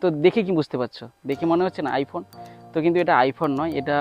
তো দেখে কি বুঝতে পারছো? দেখে মনে হচ্ছে না আইফোন? তো কিন্তু এটা আইফোন নয়, এটা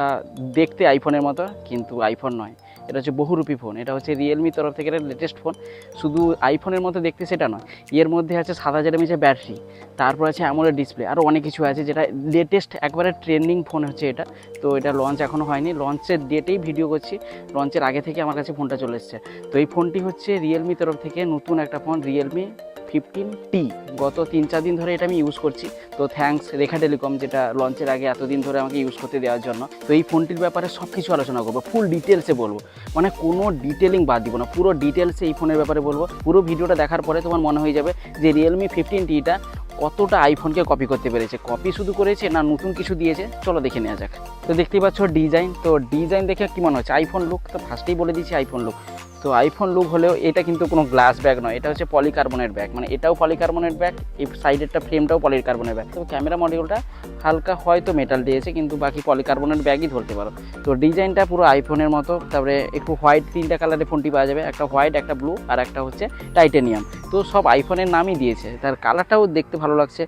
দেখতে আইফোনের মতো কিন্তু আইফোন নয়। এটা হচ্ছে বহুরূপী ফোন। এটা হচ্ছে রিয়েলমি তরফ থেকে এটা লেটেস্ট ফোন। শুধু আইফোনের মতো দেখতে সেটা নয়, এর মধ্যে আছে 7000 mAh ব্যাটারি, তারপর আছে অ্যামোলেড ডিসপ্লে, আরও অনেক কিছু আছে যেটা লেটেস্ট একবারে ট্রেন্ডিং ফোন হচ্ছে এটা। তো এটা লঞ্চ এখনও হয়নি, লঞ্চের ডেটেই ভিডিও করছি, লঞ্চের আগে থেকে আমার কাছে ফোনটা চলে এসেছে। তো এই ফোনটি হচ্ছে রিয়েলমি তরফ থেকে নতুন একটা ফোন, রিয়েলমি 15T। গত 3-4 দিন ধরে এটা আমি ইউজ করছি। তো থ্যাঙ্কস রেখা টেলিকম, যেটা লঞ্চের আগে এতদিন ধরে আমাকে ইউজ করতে দেওয়ার জন্য। তো এই ফোনটির ব্যাপারে সব কিছু আলোচনা করবো, ফুল ডিটেলসে বলবো, মানে কোনো ডিটেলিং বাদ দিব না, পুরো ডিটেলসে এই ফোনের ব্যাপারে বলবো। পুরো ভিডিওটা দেখার পরে তোমার মনে হয়ে যাবে যে রিয়েলমি 15Tটা কতটা আইফোনকে কপি করতে পেরেছে, কপি শুধু করেছে না নতুন কিছু দিয়েছে, চলো দেখে নেওয়া যাক। তো দেখতেই পাচ্ছ ডিজাইন, তো ডিজাইন দেখে কী মনে হচ্ছে? IPhone look. তো ফার্স্টেই বলে দিচ্ছি আইফোন লুক। তো আইফোন লুক হলেও এটা কিন্তু কোনো গ্লাস ব্যাগ নয়, এটা হচ্ছে পলিকার্বনেট ব্যাগ, মানে এটাও পলিকার্বনেট ব্যাগ, এই সাইডেরটা ফ্রেমটাও পলিকার্বনেট ব্যাগ। তো ক্যামেরা মডিউলটা হালকা হয়তো মেটাল দিয়েছে, কিন্তু বাকি পলিকার্বনেট ব্যাগই ধরতে পারো। তো ডিজাইনটা পুরো আইফোনের মতো। তারপরে একটু হোয়াইট, 3টা কালারে ফোনটি পাওয়া যাবে, একটা হোয়াইট, একটা ব্লু, আর একটা হচ্ছে টাইটেনিয়াম। তো সব আইফোনের নামই দিয়েছে, তার কালারটাও দেখতে ভালো লাগছে।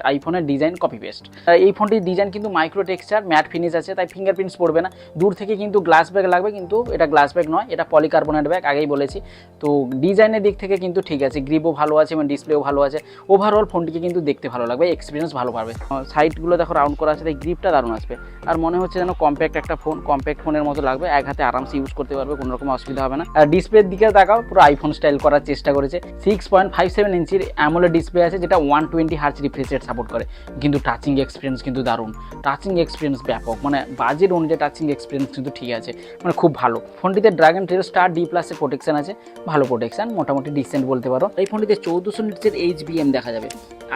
আইফোনের ডিজাইন কপি পেস্ট। এই ফোনটির ডিজাইন কিন্তু মাইক্রো টেক্সচার, ম্যাট ফিনিশ আছে, তাই ফিঙ্গারপ্রিন্টস পড়বে না। দূর থেকে কিন্তু গ্লাস ব্যাগ লাগবে, কিন্তু এটা গ্লাস ব্যাগ নয়, এটা পলিকার্বনেট ব্যাগ, আগেই বলেছি। তো ডিজাইনের দিক থেকে কিন্তু ঠিক আছে, গ্রিপও ভালো আছে এবং ডিসপ্লেও ভালো আছে। ওভারঅল ফোনটিকে কিন্তু দেখতে ভালো লাগবে, এক্সপিরিয়েন্স ভালো পাবে। সাইডগুলো দেখো রাউন্ড করা আছে, তাই গ্রিপটা দারুণ আসবে। আর মনে হচ্ছে যেন কম্প্যাক্ট একটা ফোন, কম্প্যাক্ট ফোনের মতো লাগবে, এক হাতে আরামসে ইউজ করতে পারবে, কোনো রকম অসুবিধা হবে না। আর ডিসপ্লের দিকে তাকাও, পুরো আইফোন স্টাইল করার চেষ্টা করেছে। 6.57 ইঞ্চির অ্যামোলেড ডিসপ্লে আছে, যেটা 120 হার্জ রিফ্রেশ রেট সাপোর্ট করে। কিন্তু টাচিং এক্সপিরিয়েন্স কিন্তু দারুণ, টাচিং এক্সপিরিয়েন্স ব্যাপক, মানে বাজেট অনুযায়ী টাচিং এক্সপিরিয়েন্স কিন্তু ঠিক আছে, মানে খুব ভালো। ফোনটিতে ড্রাগন ট্রেল স্টার ডি প্লাসের প্রোটেকশন আছে, ভালো প্রোটেকশন, মোটামুটি ডিসেন্ট বলতে পারো। এই ফোনটিতে 1400 নিটসের HBM দেখা যাবে।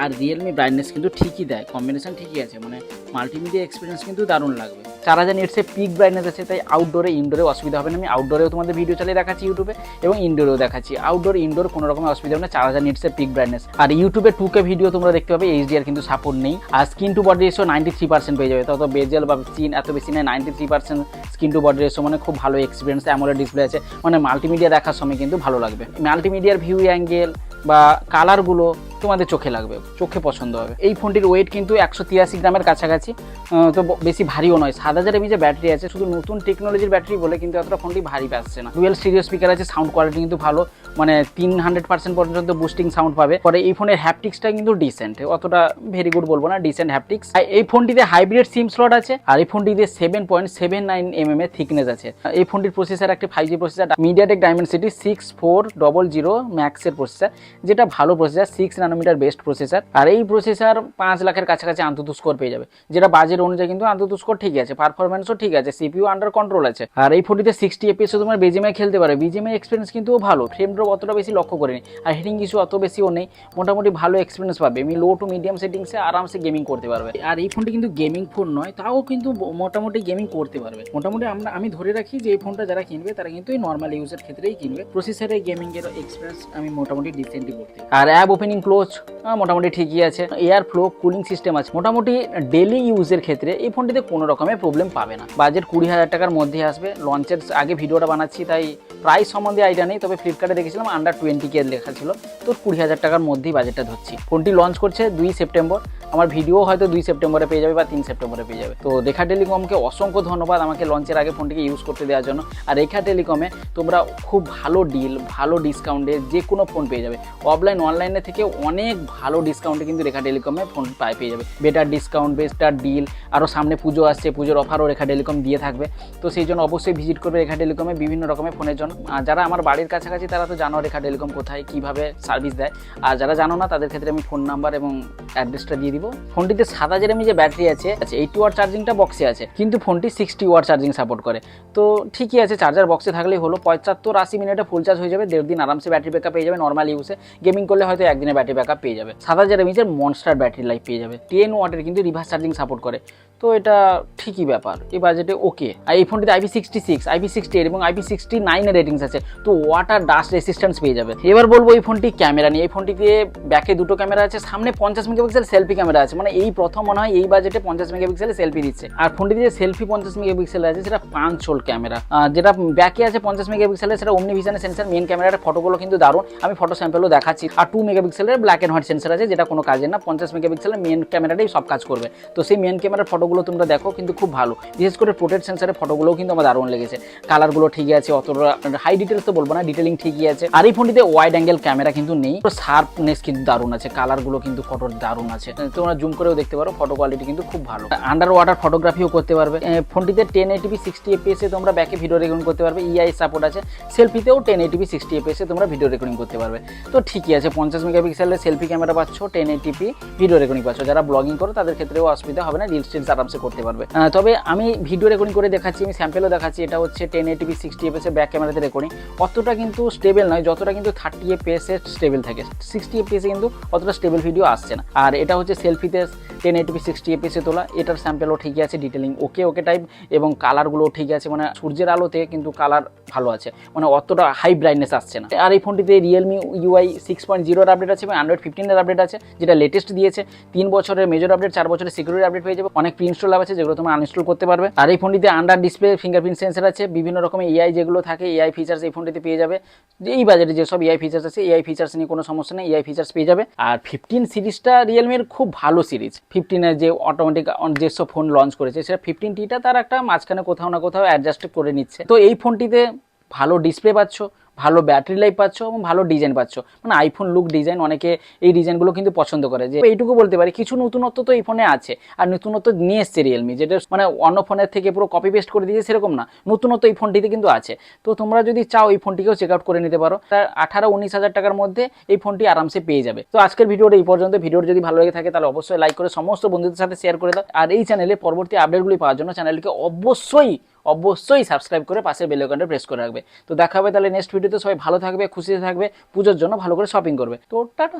আর রিয়েলমি ব্রাইটনেস কিন্তু ঠিকই দেয়, কম্বিনেশন ঠিকই আছে, মানে মাল্টিমিডিয়া এক্সপিরিয়েন্স কিন্তু দারুণ লাগবে। 4000 নিটসের পিক ব্রাইটনেস আছে, তাই আউটডোরে ইনডোরে অসুবিধা হবে না। আমি আউটডোরেও তোমাদের ভিডিও চালিয়ে দেখাচ্ছি ইউটিউবে, এবং ইনডোরেও দেখাচ্ছি। আউটডোর ইনডোর কোনো রকম অসুবিধা হবে না, 4000 নিটসের পিক ব্রাইটনেস। আর ইউটিউবে 2K ভিডিও তোমরা দেখতে পাবে, HDR কিন্তু সাপোর্ট নেই। আর স্কিন টু বডি রেশিও 93% পেয়ে যাবে, তত বেজেল বা চিন এত বেশি নেই, 93% স্কিন টু বডি রেশিও, মানে খুব ভালো এক্সপিরিয়েন্স। অ্যামোলেড ডিসপ্লে আছে, মানে মাল্টিমিডিয়া দেখার সময় কিন্তু ভালো লাগবে। মাল্টিমিডিয়ার ভিউ অ্যাঙ্গেল বা কালারগুলো তোমাদের চোখে লাগবে, চোখে পছন্দ হবে। এই ফোনটির ওয়েট কিন্তু 183 গ্রামের কাছাকাছি, তো বেশি ভারীও নয়। 7000 mAh ব্যাটারি আছে, শুধু নতুন টেকনোলজির ব্যাটারি বলে কিন্তু এতটা ফোনটি ভারী পাচ্ছে না। ডুয়েল স্টিরিও স্পিকার আছে, সাউন্ড কোয়ালিটি কিন্তু ভালো, মানে 300% পর্যন্ত বুস্টিং সাউন্ড পাবে। পরে এই ফোনের হ্যাপটিক্সটা কিন্তু ডিসেন্ট, অতটা ভেরি গুড বলবো না, ডিসেন্ট হ্যাপটিক্স। এই ফোনটিতে হাইব্রিড সিম স্লট আছে, আর এই ফোনটিতে 7.79 mm এর থিকনেস আছে। এই ফোনটির প্রসেসর একটা 5G প্রসেসর, MediaTek Dimensity 6400 ম্যাক্সের প্রসেসর, যেটা ভালো প্রসেসর, 6 nanometer বেস্ট প্রসেসর। আর এই প্রসেসর 5 লাখের কাছাকাছি আন্তত স্কোর পেয়ে যাবে, যেটা বাজেট অনুযায়ী কিন্তু আন্তত স্কোর ঠিক আছে, পারফরমেন্সও ঠিক আছে, সিপিইউ আন্ডার কন্ট্রোল আছে। আর এই ফোনটিতে 60 FPS তোমার BGMI খেলতে পারে, BGMI এক্সপিরিয়েন্স কিন্তু ভালো, ফ্রেম ড্রপ অতটা বেশি লক্ষ্য করিনি, আর হিটিং ইস্যু অত বেশিও নেই, মোটামুটি ভালো এক্সপিরিয়েন্স পাবে। আমি লো টু মিডিয়াম সেটিংসে আরামসে গেমিং করতে পারবে। আর এই ফোনটি কিন্তু গেমিং ফোন নয়, তাও কিন্তু মোটামুটি গেমিং করতে পারবে। মোটামুটি আমি ধরে রাখি যে এই ফোনটা যারা কিনবে তারা কিন্তু এই নর্মাল ইউজের ক্ষেত্রেই কিনবে। প্রসেসরে গেমিং এর এক্সপিরিয়েন্স আমি মোটামুটি ডিসেন্টলি করতে। আর অ্যাপ ওপেনিং ক্লোজ মোটামুটি ঠিকই আছে। এয়ার ফ্লো কুলিং সিস্টেম আছে, মোটামুটি ডেলি ইউজের ক্ষেত্রে এই ফোনটিতে কোনো রকমের প্রবলেম পাবে না। বাজেট 20,000 টাকার মধ্যে আসবে। লঞ্চের আগে ভিডিওটা বানাচ্ছি, তাই প্রাইস সম্বন্ধে আইডিয়া নেই, তবে ফ্লিপকার্টে দেখেছিলাম আন্ডার 20K লেখা ছিল, তো 20,000 টাকার মধ্যেই বাজেটটা ধরছি। ফোনটি লঞ্চ করছে 2 সেপ্টেম্বর, আমার ভিডিও হয়তো 2 সেপ্টেম্বরে পেয়ে যাবে বা 3 সেপ্টেম্বরে পেয়ে যাবে। তো রেখা টেলিকমকে অসংখ্য ধন্যবাদ আমাকে লঞ্চের আগে ফোনটিকে ইউজ করতে দেওয়ার জন্য। আর রেখা টেলিকমে তোমরা খুব ভালো ডিল, ভালো ডিসকাউন্টে যে কোনো ফোন পেয়ে যাবে। অফলাইন অনলাইনে থেকে অনেক ভালো ডিসকাউন্টে কিন্তু রেখা টেলিকমে ফোন পেয়ে যাবে, বেটার ডিসকাউন্ট, বেটার ডিল। আরও সামনে পুজো আসছে, পুজোর অফারও রেখা টেলিকম দিয়ে থাকবে। তো সেই জন্য অবশ্যই ভিজিট করবে রেখা টেলিকমে বিভিন্ন রকমের ফোনের জন্য। আর যারা আমার বাড়ির কাছাকাছি তারা তো জানো রেখা টেলিকম কোথায় কীভাবে সার্ভিস দেয়, আর যারা জানো না তাদের ক্ষেত্রে আমি ফোন নাম্বার এবং অ্যাড্রেসটা দিয়ে দিব। ফোনটিতে 7000 mAh ব্যাটারি আছে, 80 ওয়াট চার্জিংটা বক্সে আছে, কিন্তু ফোনটি 60 ওয়াট চার্জিং সাপোর্ট করে। তো ঠিকই আছে, চার্জার বক্সে থাকলেই হলো। 75-80 মিনিটে ফুল চার্জ হয়ে যাবে, 1.5 দিন আরামসে ব্যাটারি ব্যাকআপ পেয়ে যাবে। নর্মাল ইউজে গেমিং করলে হয়তো একদিনে ব্যাটারি ব্যাকআপ পেয়ে যাবে। 7000 mAh মনস্টার ব্যাটারি লাইফ পেয়ে যাবে। 10 ওয়াটের কিন্তু রিভার্স চার্জিং সাপোর্ট করে। তো এটা ঠিকই ব্যাপার, এই বাজেটে ওকে। আর এই ফোনটিতে IP66, IP68 এবং IP69 এর রেটিংস আছে, তো ওয়াটার ডাস্ট রেসিস্ট্যান্স পেয়ে যাবে। এবার বলবো এই ফোনটি ক্যামেরা নিয়ে। এই ফোনটিতে ব্যাকে দুটো ক্যামেরা আছে, সামনে 50 মেগাপিক্সেল সেলফি ক্যামেরা আছে, মানে এই প্রথম মনে হয় এই বাজেটে 50 মেগাপিক্সেলের সেলফি দিচ্ছে। আর ফোনটিতে যে সেলফি 50 মেগাপিক্সেল আছে সেটা পাঁচ হোল ক্যামেরা, যেটা ব্যাকে আছে 50 মেগাপিক্সেলের সেটা ওমনি ভিশনের সেন্সর। মেন ক্যামেরার ফটোগুলো কিন্তু দারুণ, আমি ফটো স্যাম্পেলও দেখাচ্ছি। আর 2 মেগাপিক্সেলের ব্ল্যাক অ্যান্ড হোয়াইট সেন্সর আছে, যেটা কোনো কাজের না। 50 মেগাপিক্সেলের মেন ক্যামেরাটাই সব কাজ করবে। তো সেই মেন ক্যামেরার ফটোগুলো তোমরা দেখো কিন্তু খুব ভালো, বিশেষ করে প্রোটেক্ট সেন্সরের ফটোগুলোও কিন্তু আমার দারুণ লেগেছে। কালারগুলো ঠিকই আছে, অতটা হাই ডিটেলস তো বলবো না, ডিটেলিং ঠিকই আছে। আর এই ফোনটিতে ওয়াইড অ্যাঙ্গেল ক্যামেরা কিন্তু নেই, শার্পনেস কিন্তু দারুণ আছে, কালারগুলো কিন্তু ফটোর দারুণ আছে, তোমরা জুম করেও দেখতে পারো, ফটো কোয়ালিটি কিন্তু খুব ভালো। আন্ডার ওয়াটার ফটোগ্রাফিও করতে পারবে। ফোনটিতে 1080p 60 fps তোমরা ব্যাকে ভিডিও রেকর্ডিং করতে পারবে, ইআই সাপোর্ট আছে। সেলফিতেও 1080p 60 fps তোমরা ভিডিও রেকর্ডিং করতে পারবে। তো ঠিকই আছে, 50 মেগাপিক্সেলের সেলফি ক্যামেরা পাচ্ছ, 1080p ভিডিও রেকর্ডিং পাচ্ছ। যারা ব্লগিং করো তাদের ক্ষেত্রেও অসুবিধা হবে না, রিলস টিলস আরামসে করতে পারবে। তবে আমি ভিডিও রেকর্ডিং করে দেখাচ্ছি, আমি স্যাম্পেলও দেখাচ্ছি। এটা হচ্ছে 1080p 60 fps ব্যাক ক্যামেরাতে রেকর্ডিং, অতটা কিন্তু স্টেবল নয় যতটা কিন্তু 30 fps এর স্টেবল থাকে। 60 fps কিন্তু অতটা স্টেবল ভিডিও আসছে না। আর এটা হচ্ছে সেলফিতে 1080p 60 fps এ তোলা, এটার স্যাম্পেলও ঠিকই আছে, ডিটেলিং ওকে টাইপ, এবং কালারগুলো ঠিক আছে, মানে সূর্যের আলোতে কিন্তু কালার ভালো আছে, মানে অতটা হাই ব্রাইটনেস আসছে না। আর এই ফোনটিতে Realme UI 6.0 এর আপডেট আছে এবং Android 15 এর আপডেট আছে, যেটা লেটেস্ট দিয়েছে। 3 বছরের মেজর আপডেট, 4 বছরের সিকিউরিটি আপডেট পেয়ে যাবে। অনেক প্রি ইনস্টল অ্যাপ আছে যেগুলো তোমরা আনইনস্টল করতে পারবে। আর এই ফোনটিতে আন্ডার ডিসপ্লে ফিঙ্গারপ্রিন্ট সেন্সর আছে, বিভিন্ন রকমের এআই যেগুলো থাকে, এআই ফিচার্স এই ফোনটিতে পেয়ে যাবে। এই বাজেটে যেসব এআই ফিচার্স আছে, এআই ফিচার্স নিয়ে কোনো সমস্যা নেই, এআই ফিচার্স পেয়ে যাবে। আর 15 সিরিজটা Realme এর খুব ভালো সিরিজ। 15 এর যে অটোমেটিক যেসব ফোন লঞ্চ করেছে, সেটা 15T-টা তার একটা মাঝখানে কোথাও না কোথাও অ্যাডজাস্ট করে নিচ্ছে। তো এই ফোনটিতে ভালো ডিসপ্লে পাচ্ছ, ভালো ব্যাটারি লাইফ পাচ্ছ এবং ভালো ডিজাইন পাচ্ছ, মানে আইফোন লুক ডিজাইন, অনেকে এই ডিজাইনগুলো কিন্তু পছন্দ করে। যে এইটুকু বলতে পারি কিছু নতুনত্ব তো এই ফোনে আছে, আর নতুনত্ব নিয়ে এসছে Realme, যেটা মানে অন্য ফোনের থেকে পুরো কপি পেস্ট করে দিয়েছে সেরকম না, নতুনত্ব এই ফোনটিতে কিন্তু আছে। তো তোমরা যদি চাও এই ফোনটিকেও চেক আউট করে নিতে পারো, তার 18-19 হাজার টাকার মধ্যে এই ফোনটি আরামসে পেয়ে যাবে। তো আজকের ভিডিওটা এই পর্যন্ত। ভিডিওটা যদি ভালো লেগে থাকে তাহলে অবশ্যই লাইক করে সমস্ত বন্ধুদের সাথে শেয়ার করে দাও। আর এই চ্যানেলে পরবর্তী আপডেটগুলি পাওয়ার জন্য চ্যানেলকে অবশ্যই সাবস্ক্রাইব করে পাশে বেল আইকনটা প্রেস করে রাখবে। তো দেখা হবে তাহলে নেক্সট ভিডিওতে। সবাই ভালো থাকবে, খুশিতে থাকবে, পুজোর জন্য ভালো করে শপিং করবে। তো টাটা।